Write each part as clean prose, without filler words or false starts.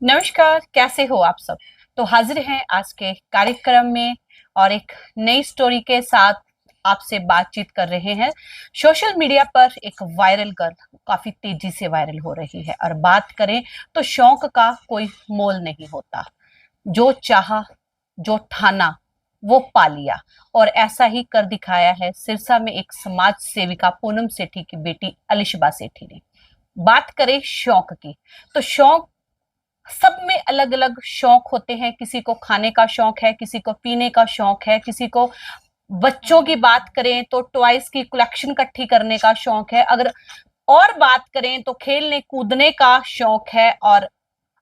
नमस्कार, कैसे हो आप सब। तो हाजिर हैं आज के कार्यक्रम में और एक नई स्टोरी के साथ आपसे बातचीत कर रहे हैं। सोशल मीडिया पर एक वायरल गर्ल काफी तेजी से वायरल हो रही है और बात करें तो शौक का कोई मोल नहीं होता। जो चाहा, जो ठाना, वो पा लिया और ऐसा ही कर दिखाया है सिरसा में एक समाज सेविका पूनम सेठी की बेटी अलिशबा सेठी ने। बात करें शौक की, तो शौक सब में अलग अलग शौक होते हैं। किसी को खाने का शौक है, किसी को पीने का शौक है, किसी को बच्चों की बात करें तो टॉयज की कलेक्शन इकट्ठी करने का शौक है। अगर और बात करें तो खेलने कूदने का शौक है। और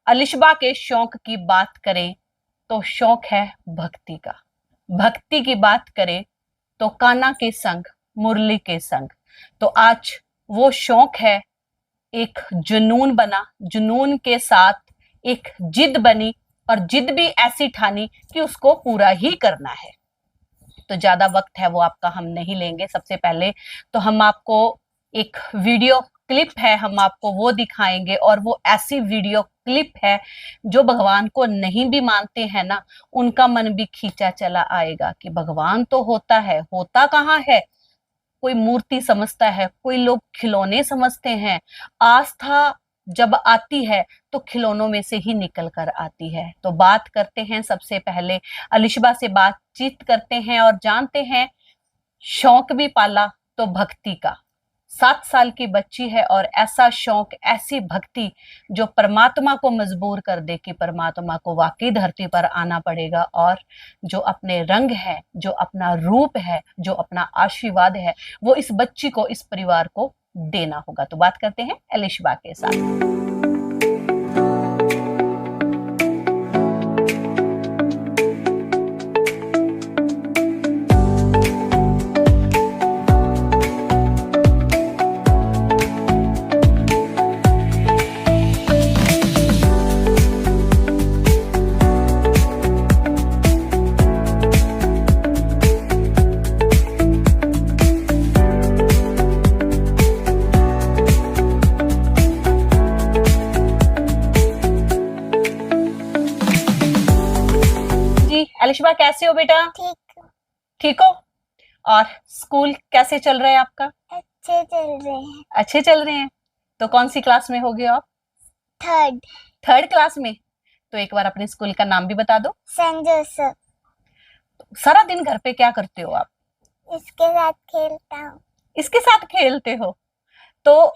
अलिशबा के शौक की बात करें तो शौक है भक्ति का। भक्ति की बात करें तो कान्हा के संग, मुरली के संग। तो आज वो शौक है, एक जुनून बना, जुनून के साथ एक जिद बनी और जिद भी ऐसी ठानी कि उसको पूरा ही करना है। तो ज्यादा वक्त है वो आपका हम नहीं लेंगे। सबसे पहले तो हम आपको एक वीडियो क्लिप है, हम आपको वो दिखाएंगे और वो ऐसी वीडियो क्लिप है जो भगवान को नहीं भी मानते हैं ना, उनका मन भी खींचा चला आएगा कि भगवान तो होता है, होता कहाँ है। कोई मूर्ति समझता है, कोई लोग खिलौने समझते हैं। आस्था जब आती है तो खिलौनों में से ही निकल कर आती है। तो बात करते हैं, सबसे पहले अलिशबा से बातचीत करते हैं और जानते हैं शौक भी पाला तो भक्ति का। 7 साल की बच्ची है और ऐसा शौक, ऐसी भक्ति जो परमात्मा को मजबूर कर दे कि परमात्मा को वाकई धरती पर आना पड़ेगा और जो अपने रंग है, जो अपना रूप है, जो अपना आशीर्वाद है, वो इस बच्ची को, इस परिवार को देना होगा। तो बात करते हैं अलिशबा के साथ। जी अलिशबा, कैसे हो बेटा? ठीक। ठीक हो? और स्कूल कैसे चल रहा है आपका? अच्छे चल रहे हैं। अच्छे चल रहे हैं। तो कौन सी क्लास में हो गए आप? थर्ड। थर्ड क्लास में। तो एक बार अपने स्कूल का नाम भी बता दो। Saint Joseph. सारा दिन घर पे क्या करते हो आप? इसके साथ खेलता हूँ। इसके साथ खेलते हो। तो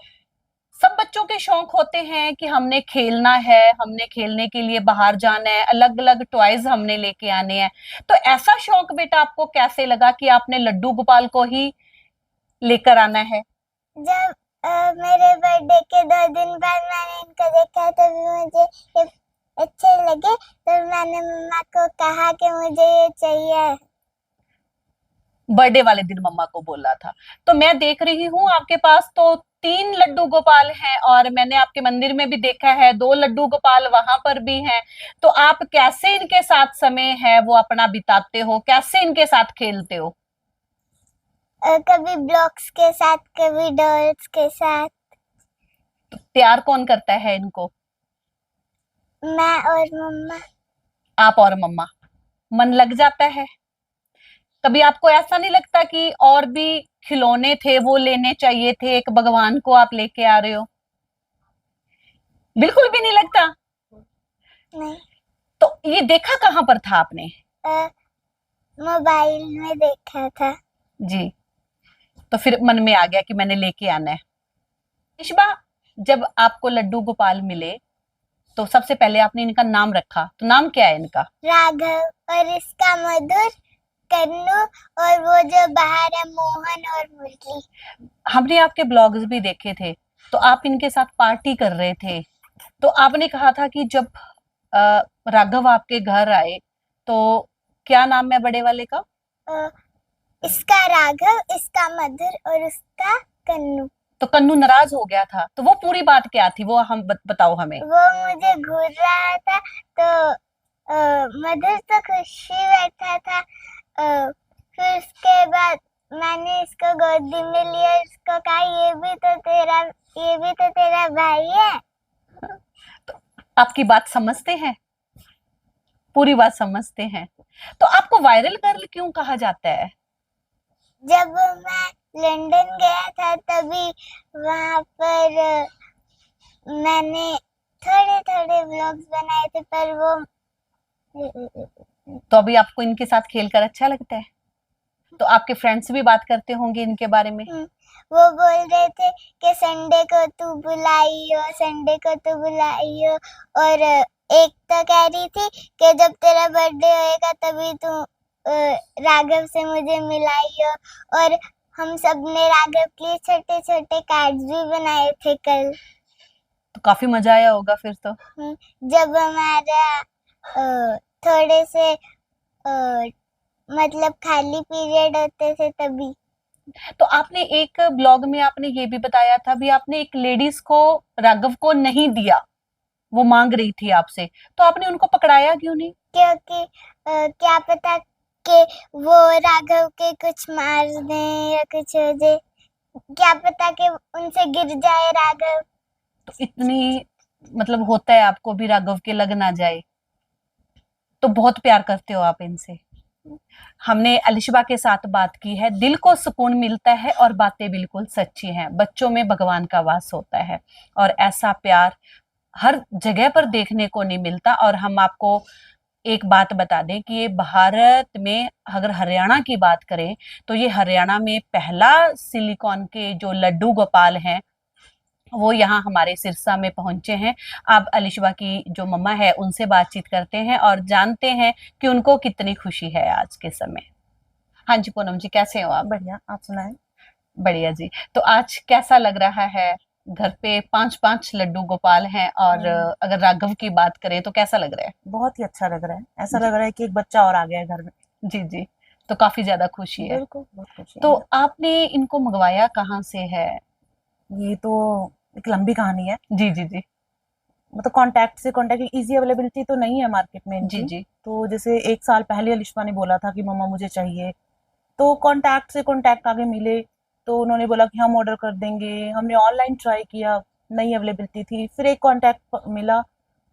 सब बच्चों के शौक होते हैं कि हमने खेलना है, हमने खेलने के लिए बाहर जाना है, अलग अलग टॉयज हमने लेके आने हैं। तो ऐसा शौक बेटा आपको कैसे लगा कि आपने लड्डू गोपाल को ही लेकर आना है? जब मेरे बर्थडे के 2 दिन बाद मैंने इनको देखा तभी मुझे ये अच्छे लगे, तो मैंने मम्मा को कहा कि मुझे ये चाहिए। बर्थडे वाले दिन मम्मा को बोला था। तो मैं देख रही हूँ आपके पास तो 3 लड्डू गोपाल हैं और मैंने आपके मंदिर में भी देखा है 2 लड्डू गोपाल वहां पर भी हैं। तो आप कैसे इनके साथ समय है वो अपना बिताते हो, कैसे इनके साथ खेलते हो? कभी ब्लॉक्स के साथ, कभी डॉल्स के साथ। तो प्यार कौन करता है इनको? मैं और मम्मा। आप और मम्मा। मन लग जाता है? कभी आपको ऐसा नहीं लगता कि और भी खिलौने थे वो लेने चाहिए थे, एक भगवान को आप लेके आ रहे हो? बिल्कुल भी नहीं लगता? नहीं। तो ये देखा कहाँ पर था आपने? मोबाइल में देखा था। जी। तो फिर मन में आ गया कि मैंने लेके आना है। इशबा, जब आपको लड्डू गोपाल मिले तो सबसे पहले आपने इनका नाम रखा, तो नाम क्या है इनका? राघव। और इसका मधुर, कन्नू। और वो जो बाहर है मोहन और मुरली। हमने आपके ब्लॉग्स भी देखे थे, तो आप इनके साथ पार्टी कर रहे थे। तो आपने कहा था कि जब राघव आपके घर आए तो क्या नाम है बड़े वाले का? इसका राघव, इसका मधुर और उसका कन्नू। तो कन्नू नाराज हो गया था, तो वो पूरी बात क्या थी वो हम बताओ हमें। वो मुझे घूर रहा था तो मधुर तो खुशी बैठा था। फिर उसके बाद मैंने इसको गोदी में लिया, इसको कहा ये भी तो तेरा भाई है। आपकी बात समझते हैं, पूरी बात समझते हैं। तो आपको वायरल गर्ल क्यों कहा जाता है? जब मैं लंदन गया था तभी वहां पर मैंने थोड़े थोड़े व्लॉग्स बनाए थे, पर वो तो अभी आपको इनके साथ खेलकर अच्छा लगता है? तो आपके फ्रेंड्स भी बात करते होंगे इनके बारे में? वो बोल रहे थे कि संडे को तू बुलाइयो, संडे को तू बुलाइयो। और एक तो कह रही थी कि जब तेरा बर्थडे होएगा तभी तू राघव से मुझे मिलाइयो। और हम सब ने राघव के लिए छोटे छोटे कार्ड्स भी बनाए थे कल। तो काफी मजा आया होगा फिर तो। जब हमारा थोड़े से मतलब खाली पीरियड होते थे तभी। तो आपने एक ब्लॉग में आपने ये भी बताया था भी, आपने एक लेडीज को, राघव को नहीं दिया, वो मांग रही थी आपसे, तो आपने उनको पकड़ाया क्यों नहीं? क्योंकि क्या पता कि वो राघव के कुछ मार दें या कुछ हो जाए, क्या पता कि उनसे गिर जाए राघव। तो इतनी मतलब होता है आपको भी राघव के लग ना जाए? तो बहुत प्यार करते हो आप इनसे। हमने अलिशबा के साथ बात की है, दिल को सुकून मिलता है और बातें बिल्कुल सच्ची हैं। बच्चों में भगवान का वास होता है और ऐसा प्यार हर जगह पर देखने को नहीं मिलता। और हम आपको एक बात बता दें कि ये भारत में, अगर हरियाणा की बात करें तो ये हरियाणा में पहला सिलिकॉन के जो लड्डू गोपाल हैं वो यहाँ हमारे सिरसा में पहुंचे हैं। आप अलिशबा की जो मम्मा है उनसे बातचीत करते हैं और जानते हैं कि उनको कितनी खुशी है आज के समय। हाँ जी पूनम जी, कैसे हो आप? बढ़िया, आप सुनाएं। बढ़िया जी। तो आज कैसा लग रहा है? घर पे 5-5 लड्डू गोपाल हैं और अगर राघव की बात करें तो कैसा लग रहा है? बहुत ही अच्छा लग रहा है, ऐसा जी। लग रहा है कि एक बच्चा और आ गया है घर में। जी जी। तो काफी ज्यादा खुशी है। बिल्कुल, बहुत खुशी तो है। आपने इनको मंगवाया कहाँ से है? ये तो एक लंबी कहानी है। जी जी जी। मतलब कांटेक्ट इजी अवेलेबिलिटी तो नहीं है मार्केट में जी इनकी। जी। तो जैसे 1 साल पहले अलिशबा ने बोला था कि मम्मा मुझे चाहिए, तो कांटेक्ट आगे मिले, तो उन्होंने बोला कि हम ऑर्डर कर देंगे। हमने ऑनलाइन ट्राई किया, नहीं अवेलेबिलिटी थी। फिर एक कांटेक्ट मिला,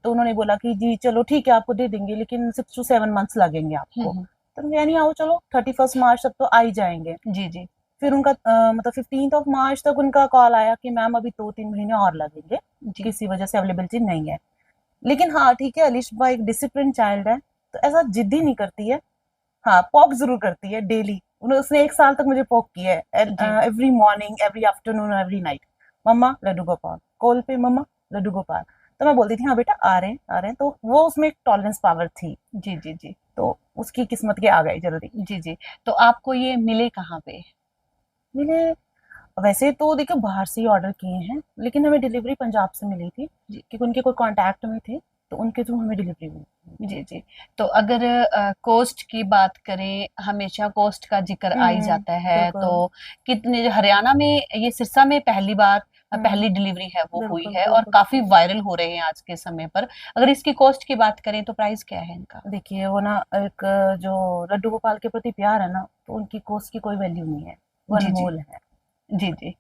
तो उन्होंने बोला कि जी चलो ठीक है आपको दे देंगे, लेकिन 6 to 7 मंथ्स लगेंगे आपको। तो यानी आओ चलो 31 मार्च तक तो आ ही जाएंगे। जी जी। फिर उनका मतलब 15 मार्च तक उनका कॉल आया कि मैम अभी 2-3 महीने और लगेंगे, जी। किसी वजह से अवेलेबिलिटी नहीं है। लेकिन हाँ ठीक है, अलिशबा एक डिसिप्लिन चाइल्ड है, तो ऐसा जिद्दी नहीं करती है। हाँ पॉक जरूर करती है डेली। उसने 1 साल तक मुझे पॉक किया है, जी। Every morning, every afternoon, every night. Mumma Laddu Gopal, call पे मम्मा लड्डू गोपाल। तो मैं बोलती थी हाँ बेटा आ रहे हैं आ रहे हैं। तो वो उसमें एक टॉलरेंस पावर थी, जी जी जी। तो उसकी किस्मत के आ गई जल्दी। जी जी। तो आपको ये मिले कहाँ पे? मैंने वैसे तो देखो बाहर से ही ऑर्डर किए हैं, लेकिन हमें डिलीवरी पंजाब से मिली थी, जी। क्योंकि उनके कोई कांटेक्ट में थे, तो उनके थ्रू हमें डिलीवरी मिली। जी जी। तो अगर कोस्ट की बात करें, हमेशा कोस्ट का जिक्र आ ही जाता है, बिल्कुल। तो कितने हरियाणा में ये सिरसा में पहली बार पहली हम्म, डिलीवरी है वो हुई बिल्कुल है और बिल्कुल। काफी वायरल हो रहे हैं आज के समय पर। अगर इसकी कॉस्ट की बात करें तो प्राइस क्या है इनका? देखिए वो ना एक जो लड्डू गोपाल के प्रति प्यार है ना, तो उनकी कॉस्ट की कोई वैल्यू नहीं है, वो जी जी। अनमोल है। जी जी।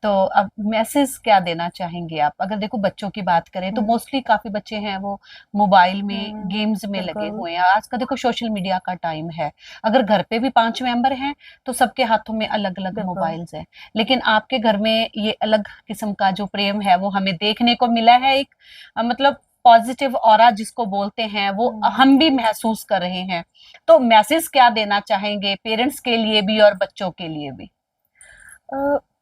तो अब मैसेज क्या देना चाहेंगे आप? अगर देखो बच्चों की बात करें तो मोस्टली काफी बच्चे हैं वो मोबाइल में गेम्स में लगे बिल्कुल। हुए हैं। आज का देखो सोशल मीडिया का टाइम है, अगर घर पे भी 5 मेंबर हैं तो सबके हाथों में अलग अलग बिल्कुल। मोबाइल्स हैं, लेकिन आपके घर में ये अलग किस्म का जो प्रेम है वो हमें देखने को मिला है। एक मतलब पॉजिटिव ऑरा जिसको बोलते हैं वो हम भी महसूस कर रहे हैं। तो मैसेज क्या देना चाहेंगे पेरेंट्स के लिए भी और बच्चों के लिए भी?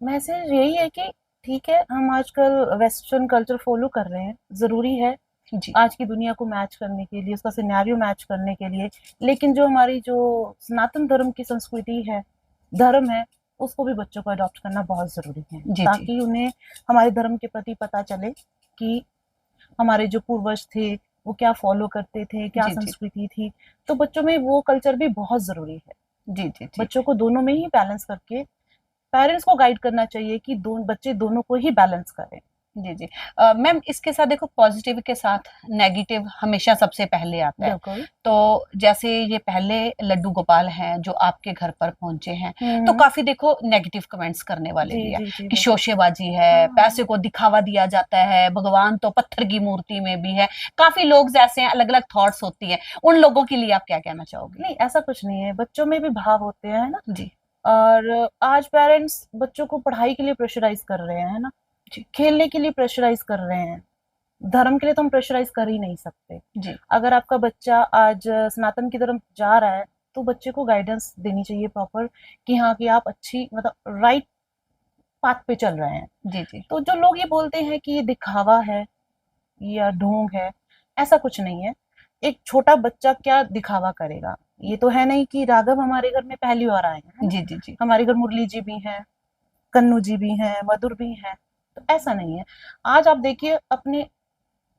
मैसेज यही है कि ठीक है हम आजकल वेस्टर्न कल्चर फॉलो कर रहे हैं, ज़रूरी है जी आज की दुनिया को मैच करने के लिए, उसका सिनेरियो मैच करने के लिए। लेकिन जो हमारी जो सनातन धर्म की संस्कृति है, धर्म है, उसको भी बच्चों को अडॉप्ट करना बहुत ज़रूरी है, जी जी। ताकि उन्हें हमारे धर्म के प्रति पता चले कि हमारे जो पूर्वज थे वो क्या फॉलो करते थे, क्या जी जी। संस्कृति थी। तो बच्चों में वो कल्चर भी बहुत ज़रूरी है। जी जी जी। बच्चों को दोनों में ही बैलेंस करके पेरेंट्स को गाइड करना चाहिए कि बच्चे दोनों को ही बैलेंस करें। जी जी। मैम इसके साथ देखो पॉजिटिव के साथ नेगेटिव हमेशा सबसे पहले आता है। बिल्कुल। तो जैसे ये पहले लड्डू गोपाल हैं जो आपके घर पर पहुंचे हैं, तो हम्म। काफी देखो नेगेटिव कमेंट्स करने वाले जी भी है जी जी कि बिल्कुल। शोशेबाजी है, हाँ पैसे को दिखावा दिया जाता है, भगवान तो पत्थर की मूर्ति में भी है। काफी लोग ऐसे हैं, अलग अलग थॉट्स होती हैं, उन लोगों के लिए आप क्या कहना चाहोगे? नहीं, ऐसा कुछ नहीं है, बच्चों में भी भाव होते हैं, है ना। जी और आज पेरेंट्स बच्चों को पढ़ाई के लिए प्रेशराइज कर रहे हैं, है ना, जी खेलने के लिए प्रेशराइज कर रहे हैं। धर्म के लिए तो हम प्रेशराइज कर ही नहीं सकते। जी अगर आपका बच्चा आज सनातन की तरफ जा रहा है तो बच्चे को गाइडेंस देनी चाहिए प्रॉपर, कि हाँ कि आप अच्छी मतलब राइट पाथ पे चल रहे हैं। जी जी तो जो लोग ये बोलते हैं कि ये दिखावा है या ढोंग है, ऐसा कुछ नहीं है। एक छोटा बच्चा क्या दिखावा करेगा? ये तो है नहीं कि राघव हमारे घर में पहली बार आए हैं, है ना। जी जी जी हमारे घर मुरली जी भी हैं, कन्नू जी भी हैं, मधुर भी हैं। तो ऐसा नहीं है। आज आप देखिए अपने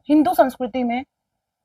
हिंदू संस्कृति में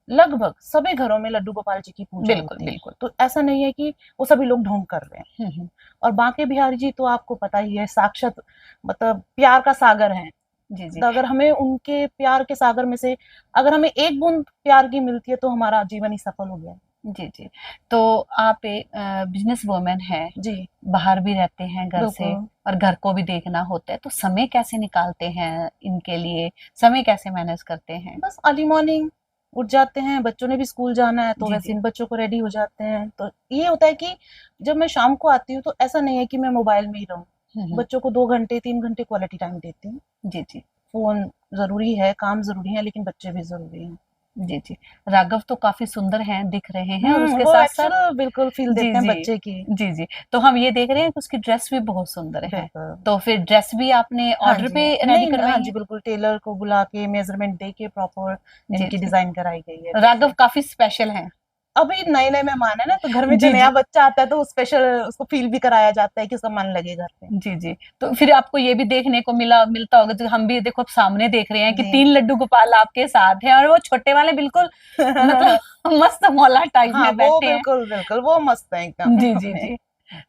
लगभग सभी घरों में लड्डू गोपाल जी की पूजा बिल्कुल होती है। बिल्कुल। तो ऐसा नहीं है कि वो सभी लोग ढोंग कर रहे हैं। हम्म। और बांके बिहारी जी तो आपको पता ही है, साक्षात मतलब प्यार का सागर हैं। जी जी तो अगर हमें उनके प्यार के सागर में से अगर हमें एक बूंद प्यार की मिलती है तो हमारा जीवन ही सफल हो गया। जी जी। तो आप एक बिजनेस वुमन है, जी बाहर भी रहते हैं घर से, बिल्कुल। और घर को भी देखना होता है, तो समय कैसे निकालते हैं इनके लिए? समय कैसे मैनेज करते हैं? बस अर्ली मॉर्निंग उठ जाते हैं, बच्चों ने भी स्कूल जाना है तो जी वैसे जी इन बच्चों को रेडी हो जाते हैं। तो ये होता है कि जब मैं शाम को आती हूँ तो ऐसा नहीं है कि मैं मोबाइल में ही रहूँ। हम्म। बच्चों को 2 घंटे 3 घंटे क्वालिटी टाइम देती हूँ। जी जी फोन जरूरी है, काम जरूरी है, लेकिन बच्चे भी जरूरी हैं। जी जी। राघव तो काफी सुंदर हैं, दिख रहे हैं, और उसके वो साथ साथ एक्चुअल बिल्कुल फील जी देते हैं जी बच्चे की। जी जी। तो हम ये देख रहे हैं कि उसकी ड्रेस भी बहुत सुंदर है। बिल्कुल। तो फिर ड्रेस भी आपने हाँ ऑर्डर जी, पे रेडी नहीं हाँ करवाई जी है? बिल्कुल, टेलर को बुला के मेजरमेंट दे के प्रॉपर जी इनकी जी। डिजाइन कराई गई है राघव ड्रेसेस। काफी स्पेशल हैं। अभी नए नए मेहमान है ना, तो घर में जो जी नया जी बच्चा आता है तो स्पेशल उसको फील भी कराया जाता है कि उसका मन लगे घर पे। जी जी। तो फिर आपको ये भी देखने को मिलता होगा, जो हम भी देखो अब सामने देख रहे हैं कि जी 3 लड्डू गोपाल आपके साथ हैं, और वो छोटे वाले बिल्कुल मतलब मस्त मौला टाइप हाँ में वो बैठे हैं। बिल्कुल बिल्कुल वो मस्त है एकदम जी जी अपने। जी।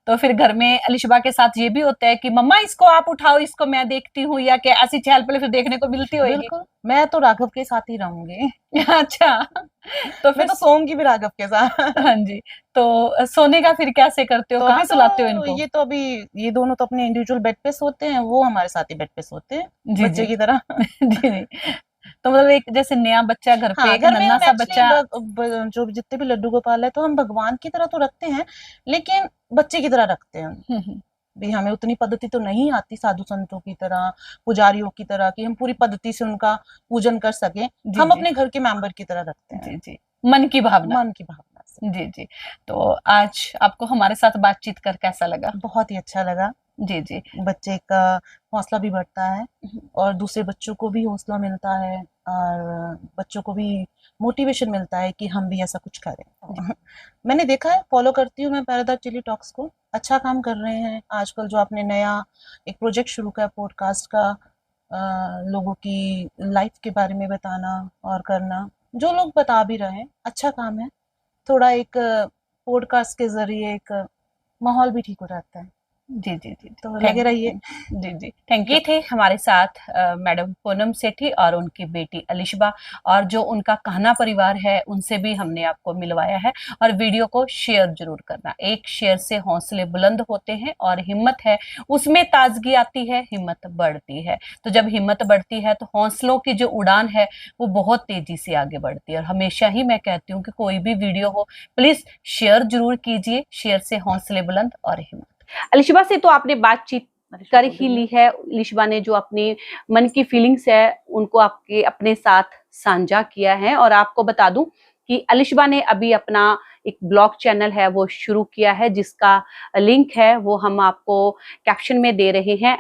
तो फिर घर में अलिशबा के साथ ये भी होता है कि मम्मा इसको आप उठाओ, इसको मैं देखती हूँ, या क्या ऐसी चहल पहल फिर देखने को मिलती होगी? बिल्कुल, मैं तो राघव के साथ ही रहूंगी। अच्छा। तो मैं फिर तो सोऊंगी भी राघव के साथ। हाँ जी। तो सोने का फिर कैसे करते हो, तो कहाँ अभी सुलाते हो तो इनको? अभी ये दोनों तो अपने इंडिविजुअल बेड पे सोते हैं, वो हमारे साथ ही बेड पे सोते हैं, जी बच्चे जी। की तरह। जी जी। तो मतलब एक जैसे नया बच्चा घर पे, हाँ, एक घर में नन्हा हम सा एक्चुअली बच्चा। जो जितने भी लड्डू गोपाल है तो हम भगवान की तरह तो रखते हैं, लेकिन बच्चे की तरह रखते हैं। हम्म। भी हमें उतनी पद्धति तो नहीं आती साधु संतों की तरह, पुजारियों की तरह, कि हम पूरी पद्धति से उनका पूजन कर सकें। जी हम जी अपने घर के मेंबर की तरह रखते हैं, जी जी। मन की भावना। मन की भावना से। जी जी। तो आज आपको हमारे साथ बातचीत कर कैसा लगा? बहुत ही अच्छा लगा। जी जी बच्चे का हौसला भी बढ़ता है और दूसरे बच्चों को भी हौसला मिलता है, और बच्चों को भी मोटिवेशन मिलता है कि हम भी ऐसा कुछ करें। मैंने देखा है, फॉलो करती हूँ मैं पैरादार चिली टॉक्स को, अच्छा काम कर रहे हैं आजकल। जो आपने नया एक प्रोजेक्ट शुरू किया पॉडकास्ट का, लोगों की लाइफ के बारे में बताना और करना, जो लोग बता भी रहे हैं, अच्छा काम है। थोड़ा एक पॉडकास्ट के जरिए एक माहौल भी ठीक हो जाता है। जी जी जी। तो लगे थैंक रहिए। जी जी थैंक यू। थे हमारे साथ मैडम पूनम सेठी और उनकी बेटी अलिशबा, और जो उनका कहना परिवार है उनसे भी हमने आपको मिलवाया है। और वीडियो को शेयर जरूर करना, एक शेयर से हौसले बुलंद होते हैं, और हिम्मत है उसमें ताजगी आती है, हिम्मत बढ़ती है। तो जब हिम्मत बढ़ती है तो हौसलों की जो उड़ान है वो बहुत तेजी से आगे बढ़ती है। और हमेशा ही मैं कहती हूँ कि कोई भी वीडियो हो प्लीज शेयर जरूर कीजिए, शेयर से हौसले बुलंद और हिम्मत। अलिशबा से तो आपने बातचीत कर ही ली है। अलिशबा ने जो अपनी मन की फीलिंग्स है उनको आपके अपने साथ साझा किया है। और आपको बता दूं कि अलिशबा ने अभी अपना एक ब्लॉग चैनल है वो शुरू किया है, जिसका लिंक है वो हम आपको कैप्शन में दे रहे हैं,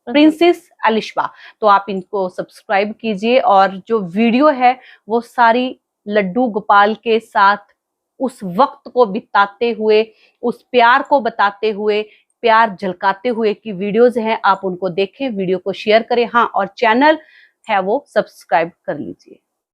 प्रिंसेस अलिशबा। तो आप इनको सब्सक्राइब कीजिए, और जो वीडियो है वो सारी लड्डू गोपाल के साथ उस वक्त को बिताते हुए, उस प्यार को बताते हुए, प्यार झलकाते हुए की वीडियोस हैं, आप उनको देखें, वीडियो को शेयर करें, हाँ, और चैनल है वो सब्सक्राइब कर लीजिए।